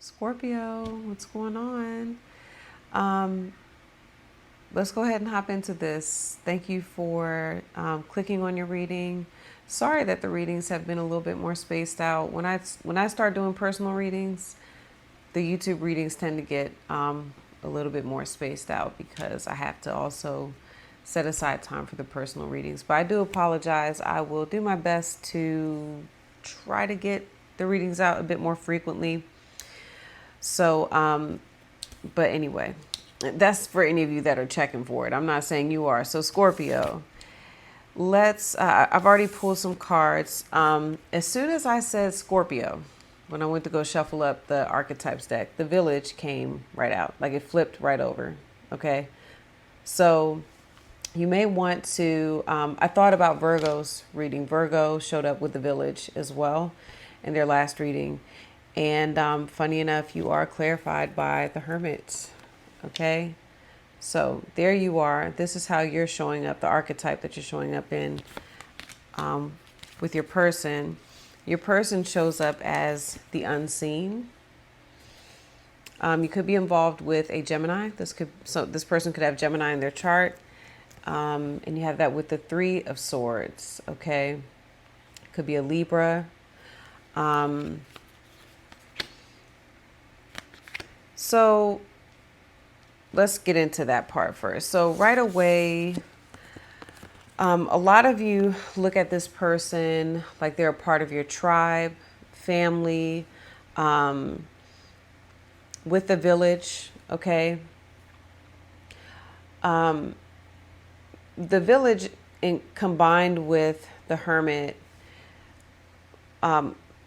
Scorpio, what's going on? Um, let's go ahead and hop into this. Thank you for clicking on your reading. Sorry that the readings have been a little bit more spaced out. When I start doing personal readings, the YouTube readings tend to get a little bit more spaced out because I have to also set aside time for the personal readings. But I do apologize. I will do my best to try to get the readings out a bit more frequently. So, but anyway, that's for any of you that are checking for it. I'm not saying you are. So Scorpio, I've already pulled some cards. As soon as I said Scorpio, when I went to go shuffle up the archetypes deck, the village came right out, like it flipped right over. Okay. So you may want to, I thought about Virgo's reading. Virgo showed up with the village as well in their last reading. And funny enough, you are clarified by the Hermit. Okay. So there you are. This is how you're showing up, the archetype that you're showing up in with your person. Your person shows up as the unseen. You could be involved with a Gemini. This person could have Gemini in their chart. And you have that with the Three of Swords. Okay. Could be a Libra. So let's get into that part first. So right away, a lot of you look at this person like they're a part of your tribe, family, with the village. Okay. The village combined with the Hermit,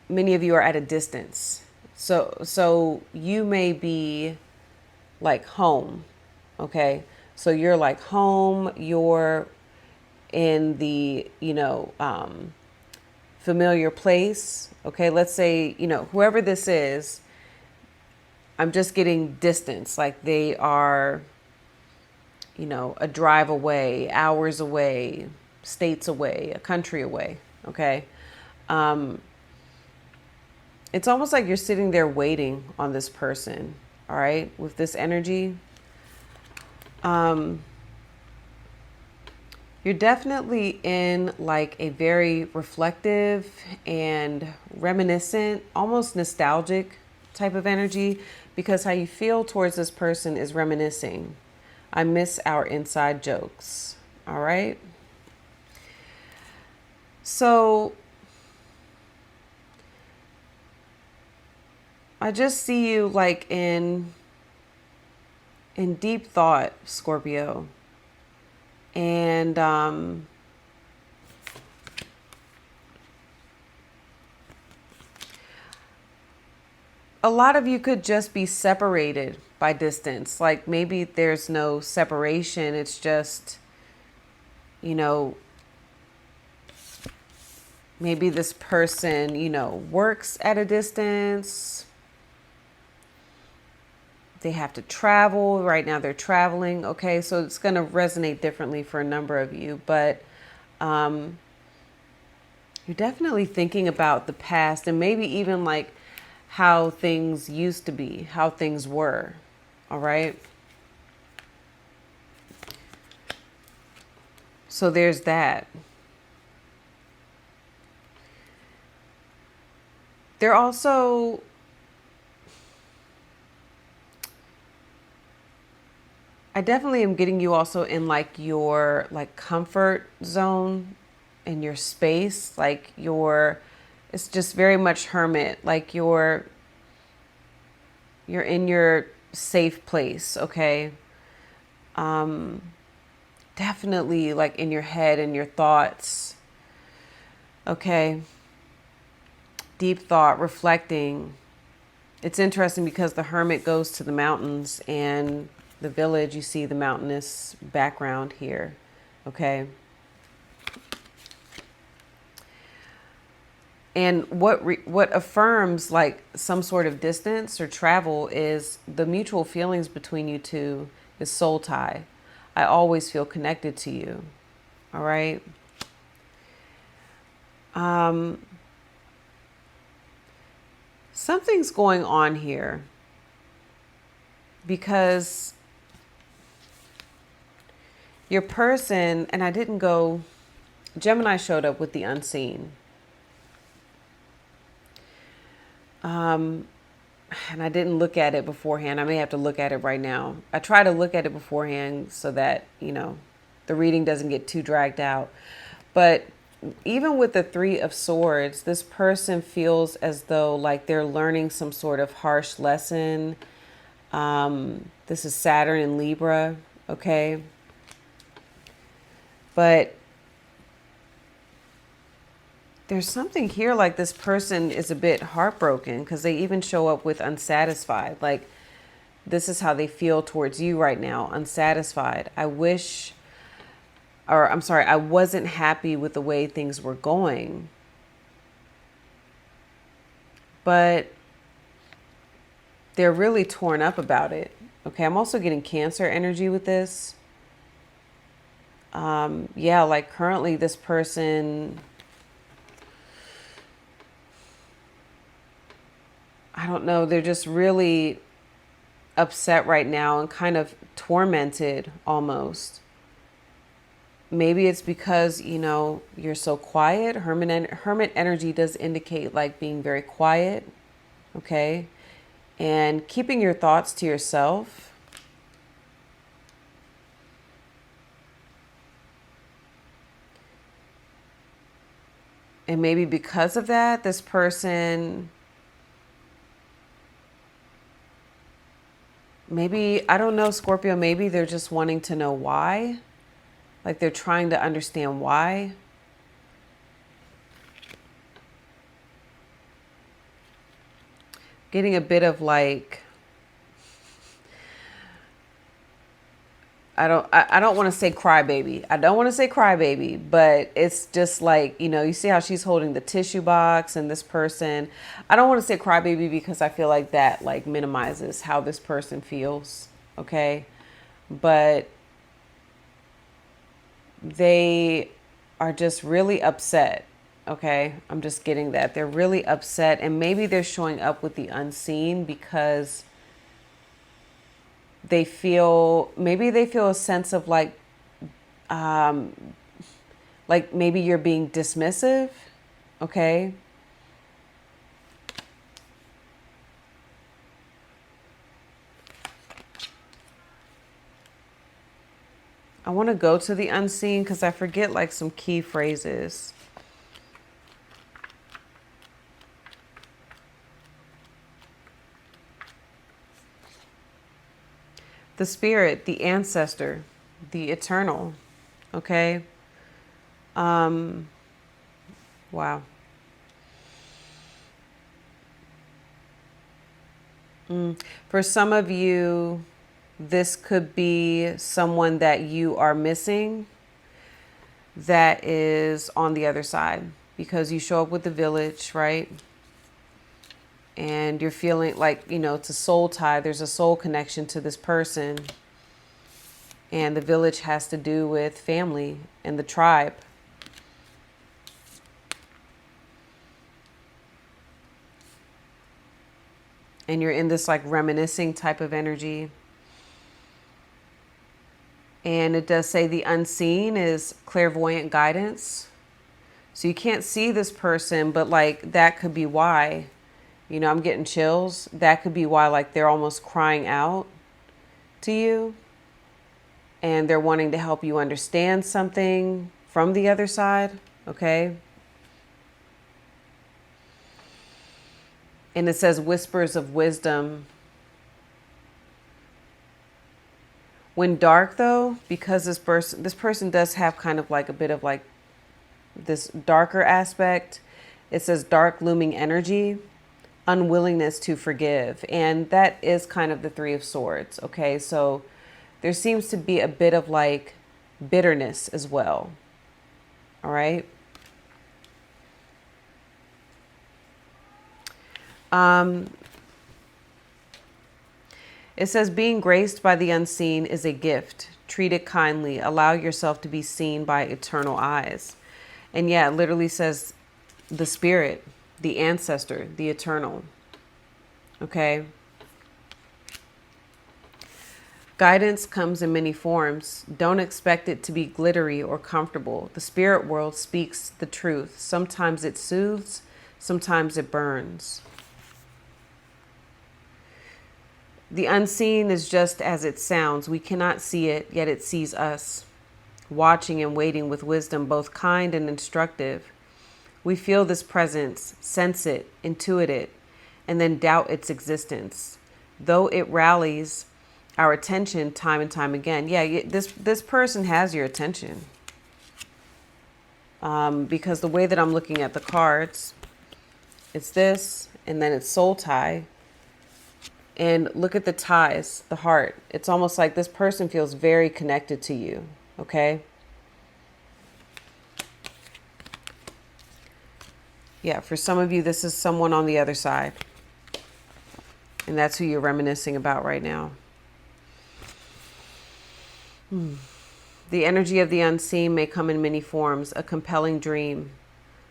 many of you are at a distance. So you may be like home. Okay. So you're like home, you're in the, familiar place. Okay. Let's say, whoever this is, I'm just getting distance. Like they are, a drive away, hours away, states away, a country away. Okay. It's almost like you're sitting there waiting on this person. All right. With this energy, you're definitely in like a very reflective and reminiscent, almost nostalgic type of energy, because how you feel towards this person is reminiscing. I miss our inside jokes. All right. So I just see you like in deep thought, Scorpio. And a lot of you could just be separated by distance. Like maybe there's no separation. It's just, maybe this person, works at a distance. They have to travel. Right now they're traveling. Okay, so it's going to resonate differently for a number of you. But you're definitely thinking about the past and maybe even like how things used to be, how things were. All right. So there's that. They're also... I definitely am getting you also in like your like comfort zone in your space, like it's just very much Hermit, like you're in your safe place. Okay. Definitely like in your head and your thoughts. Okay. Deep thought, reflecting. It's interesting because the Hermit goes to the mountains and the village, you see the mountainous background here. Okay. And what affirms like some sort of distance or travel is the mutual feelings between you two is soul tie. I always feel connected to you. All right. Something's going on here. because your person, and I didn't go, Gemini showed up with the unseen. And I didn't look at it beforehand. I may have to look at it right now. I try to look at it beforehand so that, the reading doesn't get too dragged out. But even with the Three of Swords, this person feels as though like they're learning some sort of harsh lesson. This is Saturn in Libra, okay? But there's something here like this person is a bit heartbroken because they even show up with unsatisfied. Like this is how they feel towards you right now, unsatisfied. I wasn't happy with the way things were going. But they're really torn up about it. Okay, I'm also getting Cancer energy with this. Yeah, like currently this person, I don't know, they're just really upset right now and kind of tormented almost. Maybe it's because, you're so quiet. Hermit energy does indicate like being very quiet, okay? And keeping your thoughts to yourself. And maybe because of that, this person, maybe, I don't know, Scorpio, maybe they're just wanting to know why. Like they're trying to understand why. Getting a bit of like, I don't want to say crybaby. I don't want to say crybaby, but it's just like, you see how she's holding the tissue box and this person. I don't want to say crybaby because I feel like that like minimizes how this person feels. Okay. But they are just really upset. Okay. I'm just getting that. They're really upset and maybe they're showing up with the unseen because maybe they feel a sense of like maybe you're being dismissive. Okay. I want to go to the unseen because I forget like some key phrases. The spirit, the ancestor, the eternal. Okay. Wow. For some of you, this could be someone that you are missing that is on the other side because you show up with the village, right? And you're feeling like, it's a soul tie. There's a soul connection to this person. And the village has to do with family and the tribe. And you're in this like reminiscing type of energy. And it does say the unseen is clairvoyant guidance. So you can't see this person, but like that could be why. I'm getting chills. That could be why like they're almost crying out to you. And they're wanting to help you understand something from the other side. Okay. And it says whispers of wisdom. When dark though, because this person does have kind of like a bit of like this darker aspect. It says dark looming energy, unwillingness to forgive. And that is kind of the Three of Swords. Okay. So there seems to be a bit of like bitterness as well. All right. It says being graced by the unseen is a gift. Treat it kindly. Allow yourself to be seen by eternal eyes. And yeah, it literally says the spirit, the ancestor, the eternal. Okay. Guidance comes in many forms. Don't expect it to be glittery or comfortable. The spirit world speaks the truth. Sometimes it soothes, sometimes it burns. The unseen is just as it sounds. We cannot see it, yet it sees us, watching and waiting with wisdom, both kind and instructive. We feel this presence, sense it, intuit it, and then doubt its existence. Though it rallies our attention time and time again. Yeah, this person has your attention. Because the way that I'm looking at the cards, it's this, and then it's soul tie. And look at the ties, the heart. It's almost like this person feels very connected to you, okay? Yeah, for some of you, this is someone on the other side. And that's who you're reminiscing about right now. The energy of the unseen may come in many forms: a compelling dream,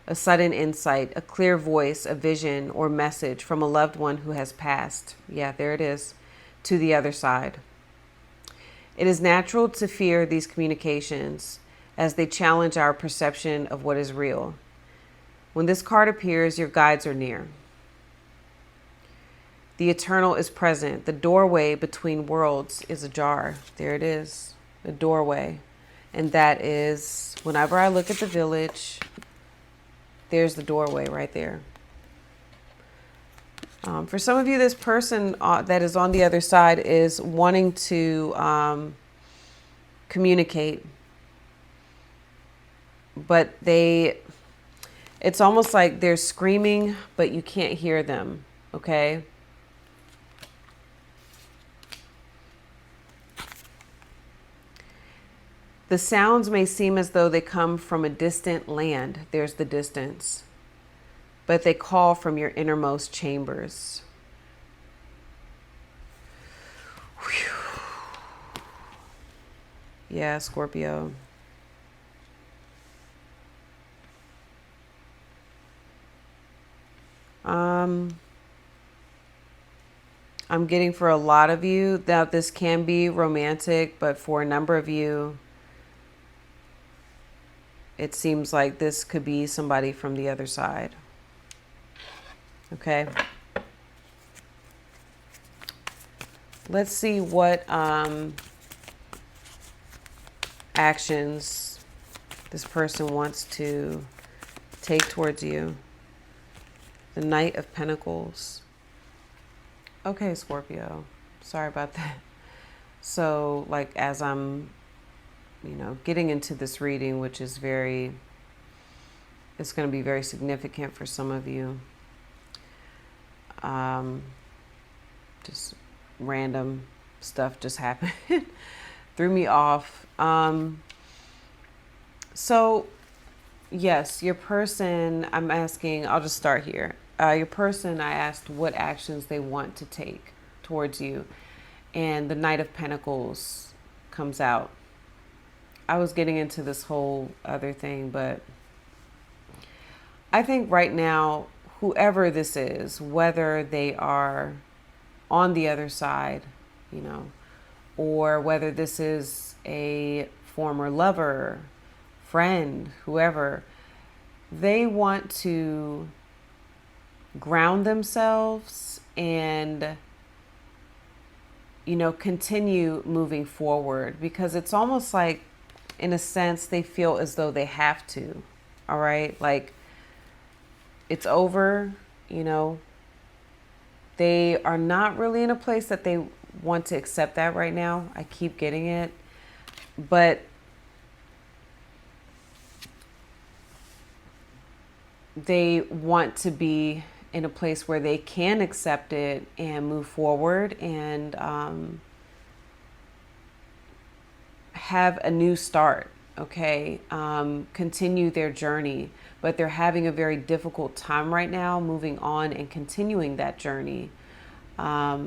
a sudden insight, a clear voice, a vision or message from a loved one who has passed. Yeah, there it is, to the other side. It is natural to fear these communications as they challenge our perception of what is real. When this card appears, your guides are near. The eternal is present. The doorway between worlds is ajar. There it is, the doorway. And that is, whenever I look at the village, there's the doorway right there. For some of you, this person that is on the other side is wanting to communicate, but it's almost like they're screaming, but you can't hear them, okay? The sounds may seem as though they come from a distant land. There's the distance. But they call from your innermost chambers. Whew. Yeah, Scorpio. I'm getting for a lot of you that this can be romantic, but for a number of you, it seems like this could be somebody from the other side. Okay. Let's see what actions this person wants to take towards you. The Knight of Pentacles. Okay, Scorpio. Sorry about that. So, like, as I'm getting into this reading, which is it's going to be very significant for some of you. Just random stuff just happened. Threw me off. So, yes, your person, I'm asking, I'll just start here. Your person, I asked what actions they want to take towards you. And the Knight of Pentacles comes out. I was getting into this whole other thing, but I think right now, whoever this is, whether they are on the other side, or whether this is a former lover, friend, whoever, they want to ground themselves and continue moving forward, because it's almost like, in a sense, they feel as though they have to. All right. Like, it's over, they are not really in a place that they want to accept that right now. I keep getting it, but they want to be in a place where they can accept it and move forward and have a new start, okay? Continue their journey, but they're having a very difficult time right now moving on and continuing that journey. I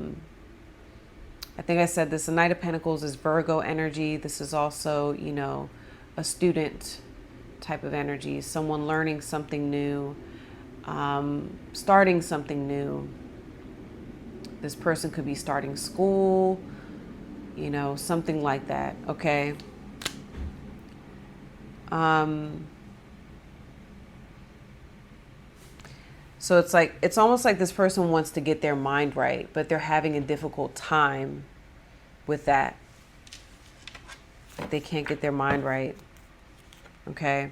think I said this, the Knight of Pentacles is Virgo energy. This is also, a student type of energy, someone learning something new, starting something new. This person could be starting school, you know, something like that. Okay. So it's like, it's almost like this person wants to get their mind right, but they're having a difficult time with that. They can't get their mind right. Okay.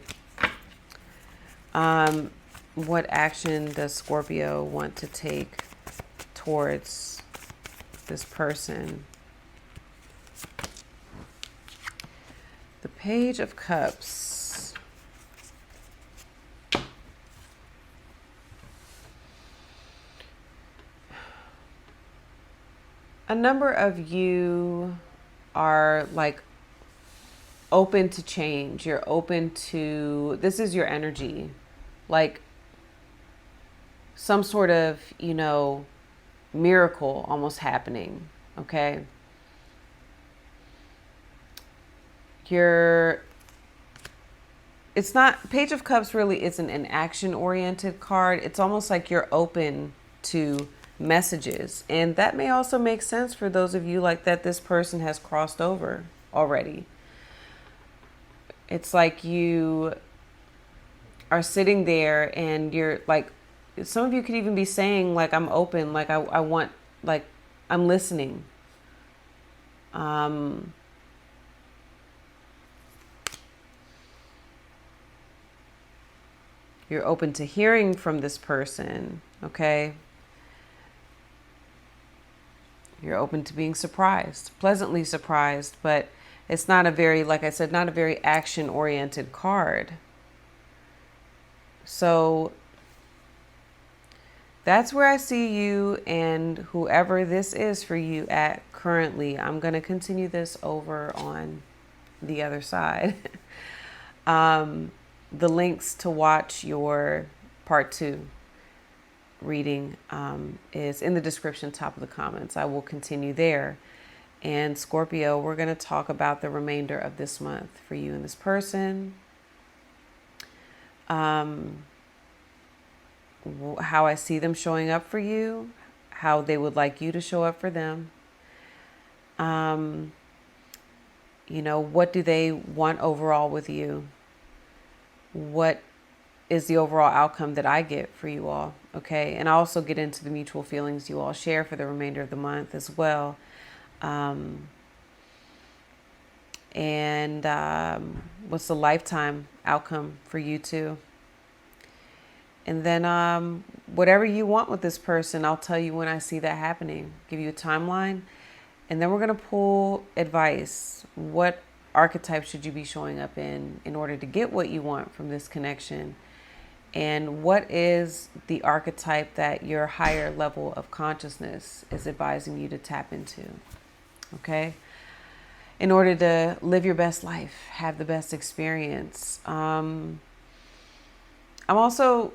What action does Scorpio want to take towards this person? The Page of Cups. A number of you are like open to change. You're open to, this is your energy. Like some sort of, you know, miracle almost happening. Okay. It's not, Page of Cups really isn't an action oriented card. It's almost like you're open to messages. And that may also make sense for those of you like that this person has crossed over already. It's like you are sitting there and you're like, some of you could even be saying like, I'm open, like I want, like I'm listening. You're open to hearing from this person, okay? You're open to being surprised, pleasantly surprised, but it's not a very, like I said, not a very action-oriented card. So that's where I see you and whoever this is for you at currently. I'm going to continue this over on the other side. The links to watch your part 2 reading is in the description, top of the comments. I will continue there. And Scorpio, we're going to talk about the remainder of this month for you and this person. How I see them showing up for you, how they would like you to show up for them. You know, what do they want overall with you? What is the overall outcome that I get for you all? Okay. And I also get into the mutual feelings you all share for the remainder of the month as well. What's the lifetime outcome for you too? And then whatever you want with this person, I'll tell you when I see that happening, give you a timeline. And then we're going to pull advice. What archetype should you be showing up in order to get what you want from this connection? And what is the archetype that your higher level of consciousness is advising you to tap into? Okay. In order to live your best life, have the best experience. I'm also,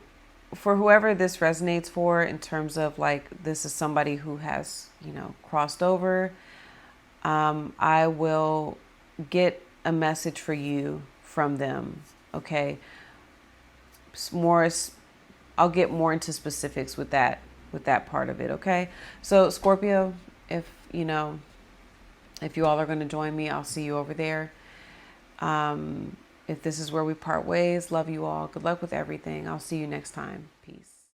for whoever this resonates for, in terms of like, this is somebody who has, you know, crossed over. I will get a message for you from them. Okay. I'll get more into specifics with that part of it. Okay. So Scorpio, if you all are going to join me, I'll see you over there. If this is where we part ways, love you all. Good luck with everything. I'll see you next time.